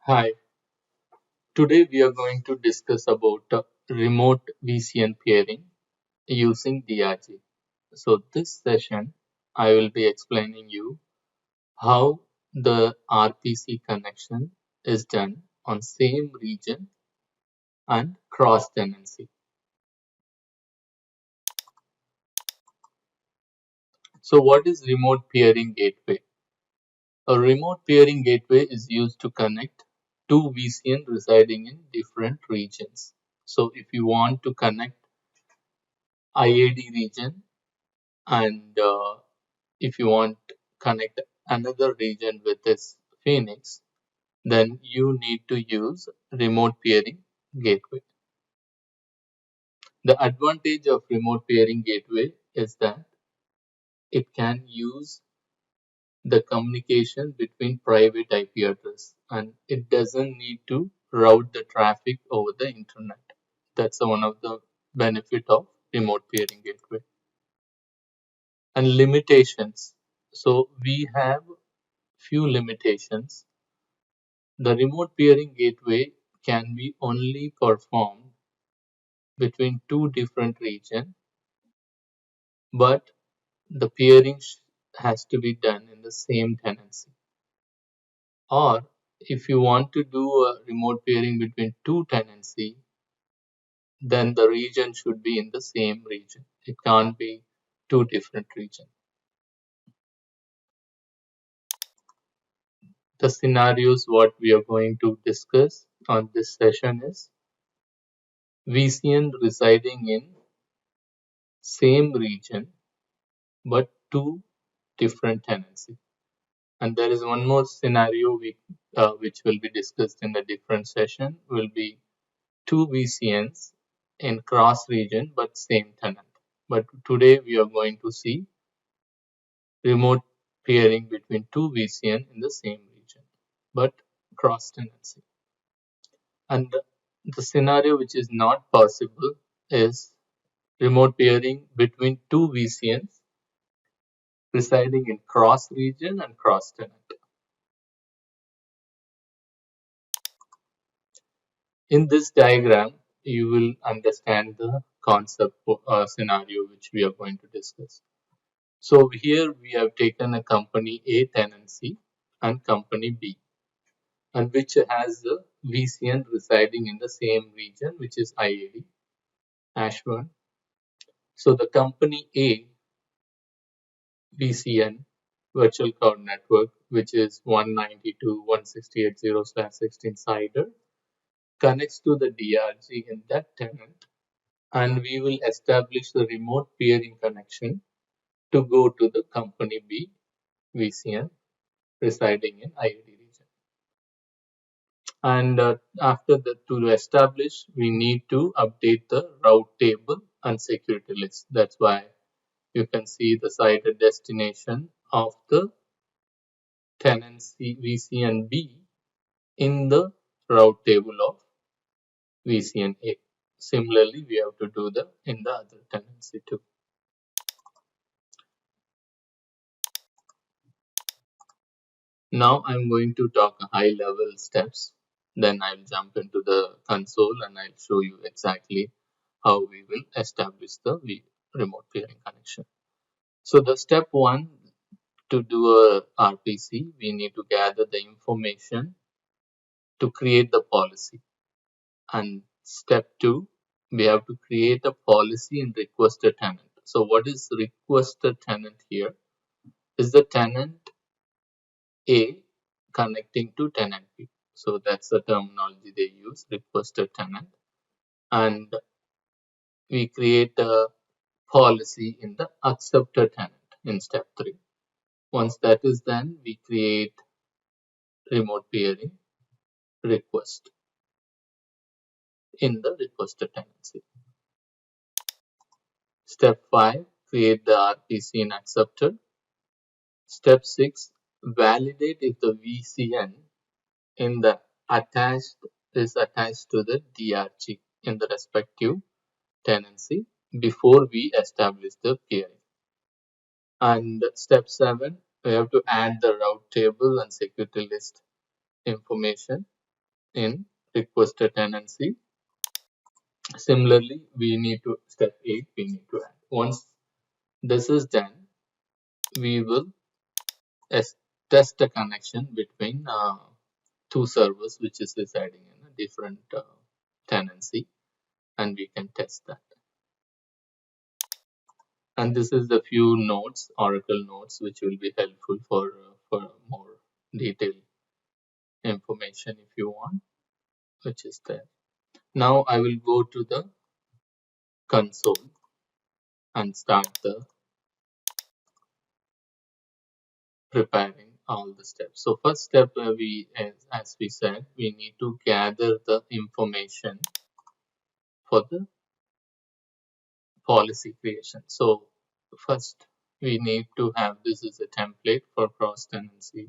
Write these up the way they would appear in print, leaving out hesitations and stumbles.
Hi, today we are going to discuss about remote VCN pairing using DRG. So this session I will be explaining you how the RPC connection is done on same region and cross tenancy. So what is remote peering gateway? A remote peering gateway is used to connect two VCN residing in different regions. So if you want to connect IAD region and if you want connect another region with this Phoenix, then you need to use remote peering gateway. The advantage of remote peering gateway is that it can use the communication between private IP address and it doesn't need to route the traffic over the internet. That's one of the benefit of remote peering gateway. And limitations. So we have few limitations. The remote peering gateway can be only performed between two different regions, but the peering has to be done in the same tenancy. Or if you want to do a remote peering between two tenancy, then the region should be in the same region. It can't be two different regions. The scenarios what we are going to discuss on this session is VCN residing in same region but two different tenancy. And there is one more scenario which will be discussed in a different session, will be two VCNs in cross region but same tenant. But today we are going to see remote peering between two VCN in the same region but cross tenancy. And the scenario which is not possible is remote peering between two VCNs residing in cross region and cross tenant. In this diagram, you will understand the concept scenario which we are going to discuss. So here we have taken a company A tenancy and company B, and which has the VCN residing in the same region, which is IAD, Ashburn. So the company A VCN virtual cloud network, which is 192.168.0/16 CIDR, connects to the DRG in that tenant, and we will establish the remote peering connection to go to the company B VCN residing in IAD region. And after that, to establish, we need to update the route table and security list. That's why you can see the cited destination of the tenancy VCN B in the route table of VCN A. Similarly, we have to do the in the other tenancy too. Now I'm going to talk high level steps. Then I'll jump into the console and I'll show you exactly how we will establish the remote peering connection. So the step one, to do a RPC, we need to gather the information to create the policy. And step two, we have to create a policy and request a tenant. So what is request a tenant here? Is the tenant A connecting to tenant B. So that's the terminology they use, request a tenant. And we create a policy in the accept a tenant in step three. Once that is done, we create remote peering request in the requested tenancy. Step 5, create the RPC in accepted. Step 6, validate if the VCN in the attached is attached to the DRG in the respective tenancy before we establish the peering. And step 7, we have to add the route table and security list information in requested tenancy. Similarly, we need to step 8, we need to add. Once this is done, we will test a connection between two servers which is residing in a different tenancy, and we can test that. And this is the few notes, Oracle notes, which will be helpful for more detailed information if you want, which is there. Now I will go to the console and start the preparing all the steps. So first step, as we said, we need to gather the information for the policy creation. So first we need to have, this is a template for cross tenancy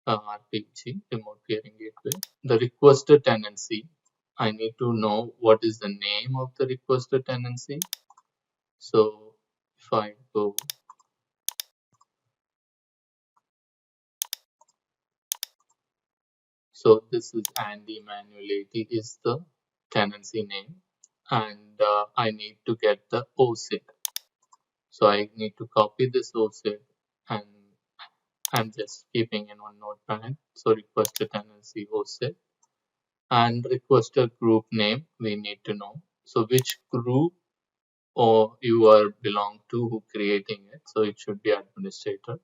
RPG, remote peering gateway. The requested tenancy, I need to know what is the name of the requested tenancy. So if I go, so this is Andy Manual 80 is the tenancy name, and I need to get the OSID. So I need to copy this OSID, and I'm just keeping in one notepad. So requested tenancy OSID and requested group name we need to know. So which group or you are belong to who creating it. So it should be administrator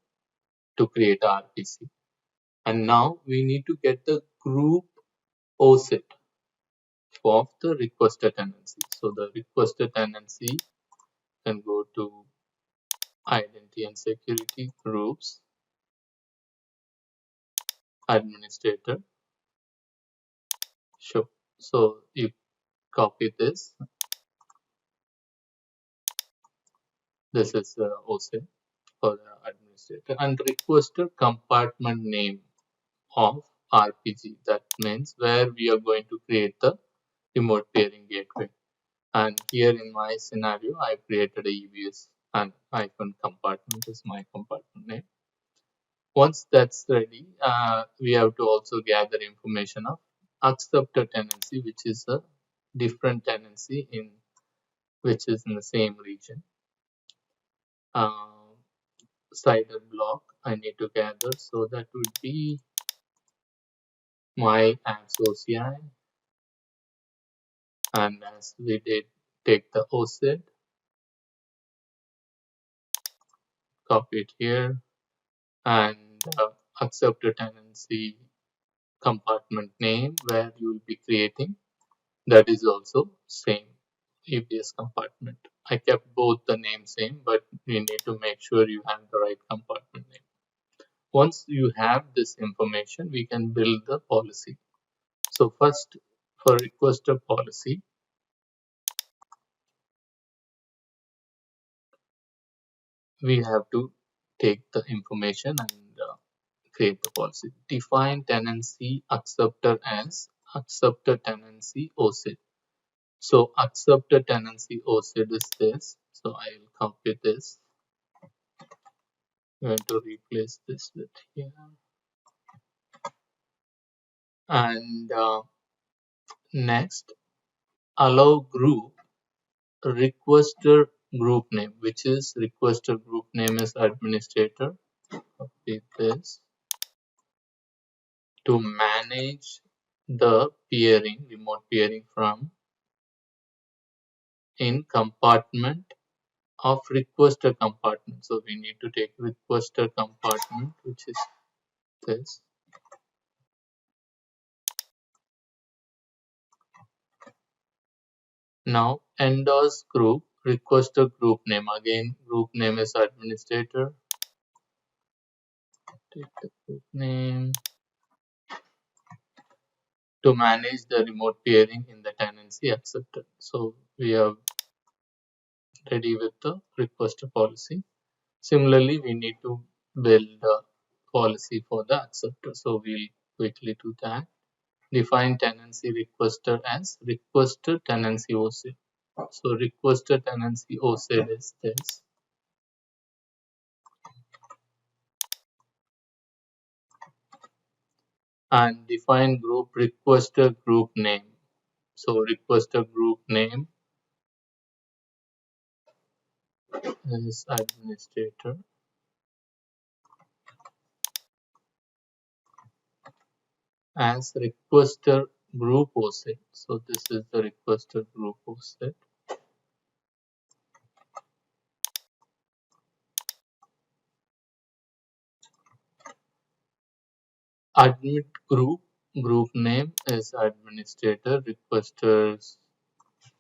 to create RPC. And now we need to get the group OSID of the requested tenancy. So the requested tenancy can go to identity and security groups, administrator, show. So you copy this. This is OSID for the administrator and requested compartment name of RPG. That means where we are going to create the remote peering gateway. And here in my scenario, I created a EBS and icon compartment is my compartment name. Once that's ready, we have to also gather information of acceptor tenancy, which is a different tenancy in which is in the same region. Cider block I need to gather, so that would be my apps OCI, and as we did take the OSID, copy it here, and accept a tenancy compartment name where you will be creating, that is also same EBS compartment. I kept both the name same, but you need to make sure you have the right compartment name. Once you have this information, we can build the policy. So first, for requester policy, we have to take the information and create the policy. Define tenancy acceptor as acceptor tenancy OSID. So acceptor tenancy OSID is this. So I will copy this. I'm going to replace this with here. And next, allow group requester group name, which is requester group name is administrator. Copy this to manage the peering, remote peering from in compartment of requester compartment. So we need to take requester compartment, which is this. Now endorse group, requester group name. Again, group name is administrator. Take the group name to manage the remote peering in the tenancy accepted. So we are ready with the requester policy. Similarly, we need to build a policy for the acceptor. So we'll quickly do that. Define tenancy requester as requester tenancy OSID. So requester tenancy OSID is this. and define group requester group name. So requester group name is administrator as requester group OSIT. So this is the requester group OSIT. Admit group name is administrator. Requesters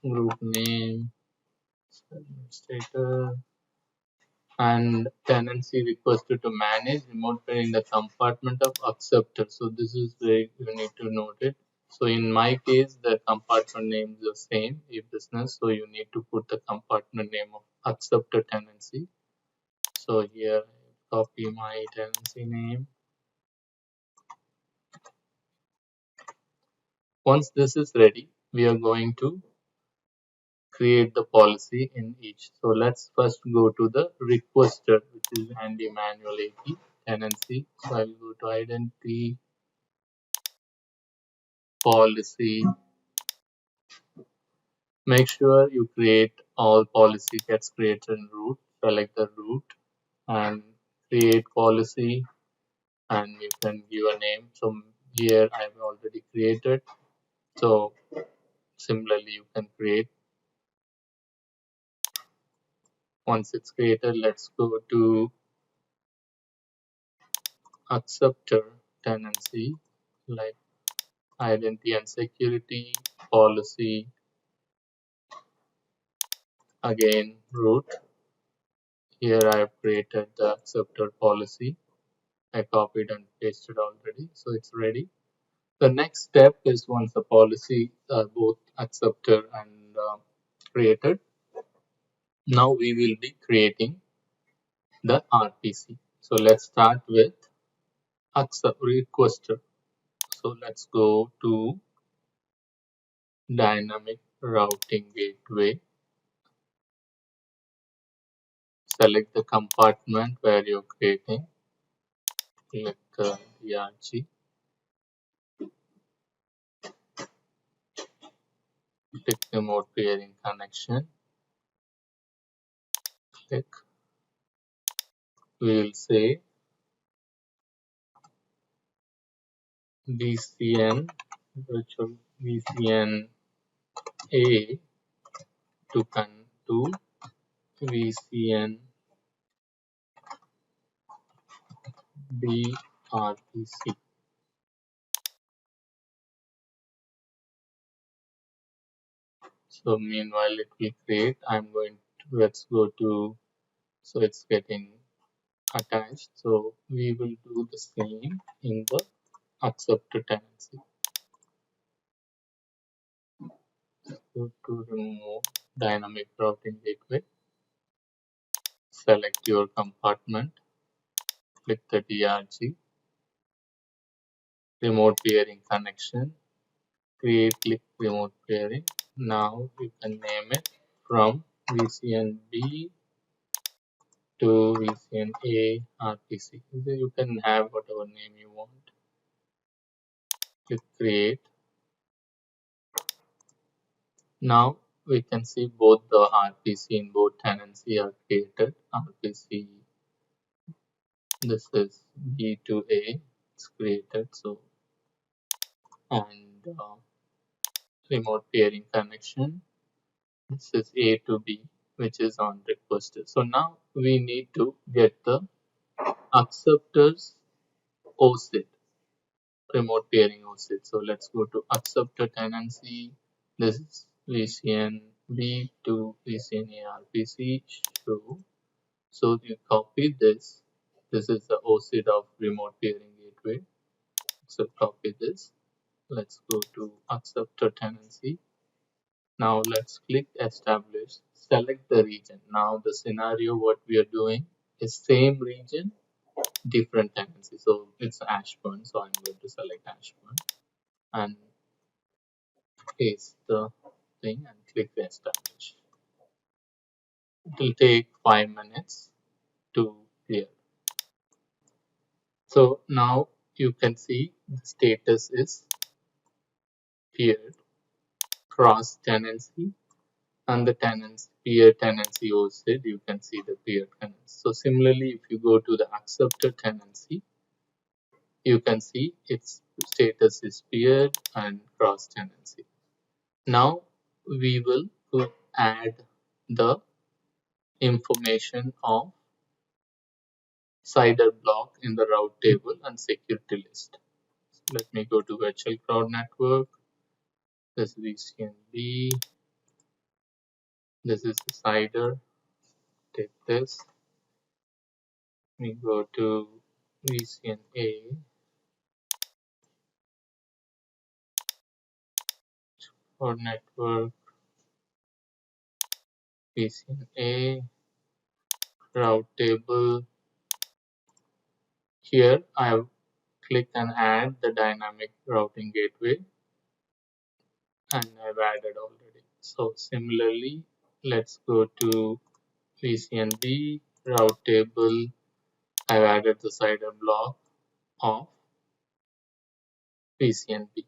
group name is administrator. And tenancy requested to manage remote pair in the compartment of acceptor. So this is where you need to note it. So in my case, the compartment name is the same, e-business. So you need to put the compartment name of acceptor tenancy. So here, copy my tenancy name. Once this is ready, we are going to create the policy in each. So let's first go to the requester, which is handy manual AP tenancy. So I will go to identity, policy. Make sure you create all policy gets created in root. Select the root and create policy, and you can give a name. So here I have already created. So similarly you can create. Once it's created, let's go to acceptor tenancy, like identity and security, policy, again root. Here I have created the acceptor policy. I copied and pasted already, so it's ready. The next step is once the policy are both accepted and created, now we will be creating the RPC. So let's start with accept requester. So let's go to dynamic routing gateway. Select the compartment where you're creating. Click DRG. Click remote peering connection. Click. We will say VCN virtual VCN A to VCN B RPC. So meanwhile it will create. Let's go to, so it's getting attached. So we will do the same in the accepted tenancy. Go to remove dynamic routing gateway. Select your compartment. Click the DRG. Remote peering connection. Click remote peering. Now you can name it from VCN B to VCN A RPC. You can have whatever name you want. Click create. Now we can see both the RPC in both tenancy are created. RPC, this is B to A, it's created. So, and remote peering connection, this is A to B, which is on requested. So now we need to get the acceptors OSIT, remote peering OSIT. So let's go to acceptor tenancy. This is VCN B to VCN A RPC show. So you copy this. This is the OSIT of remote peering gateway. So copy this. Let's go to acceptor tenancy. Now let's click establish. Select the region. Now the scenario what we are doing is same region, different tenancy. So it's Ashburn. So I'm going to select Ashburn and paste the thing and click establish. It will take 5 minutes to clear. So now you can see the status is peer cross tenancy, and the tenants peer tenancy also you can see the peer tenants. So similarly, if you go to the accepted tenancy, you can see its status is peer and cross tenancy. Now we will add the information of CIDR block in the route table and security list. Let me go to virtual crowd network. This is VCNB. This is the CIDR. Take this. We go to VCNA. Crowd network. VCNA. Route table. Here I have clicked and add the dynamic routing gateway, and I've added already. So similarly, let's go to VCNB route table. I've added the CIDR block of VCNB,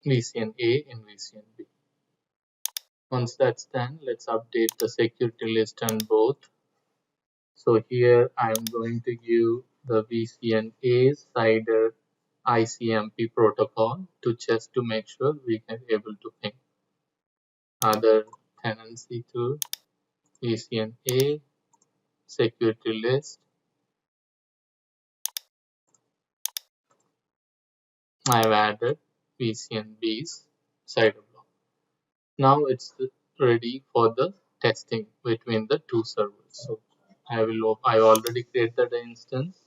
VCNA in VCNB. Once that's done, let's update the security list on both. So here I'm going to give the VCNA CIDR ICMP protocol to just to make sure we can able to ping other tenancy to VCNA security list. I've added VCNB's CIDR block. Now it's ready for the testing between the two servers. So I already created the instance,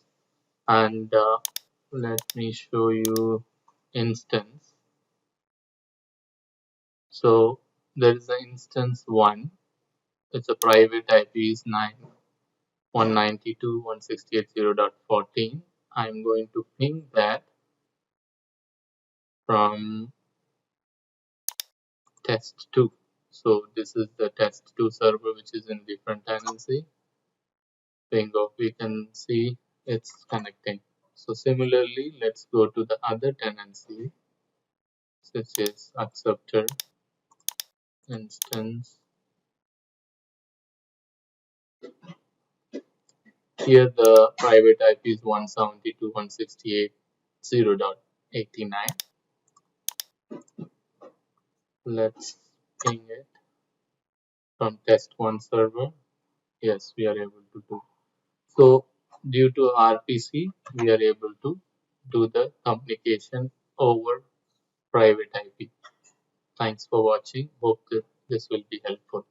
and let me show you instance. So there is an instance 1. It's a private IP is 9.192.168.0.14. I'm going to ping that from test 2. So this is the test 2 server which is in different tenancy. Bingo, we can see it's connecting. So similarly, let's go to the other tenancy, which is acceptor instance. Here the private IP is 172.168.0.89. Let's ping it from test 1 server. Yes, we are able to do. So due to RPC, we are able to do the communication over private IP. Thanks for watching. Hope that this will be helpful.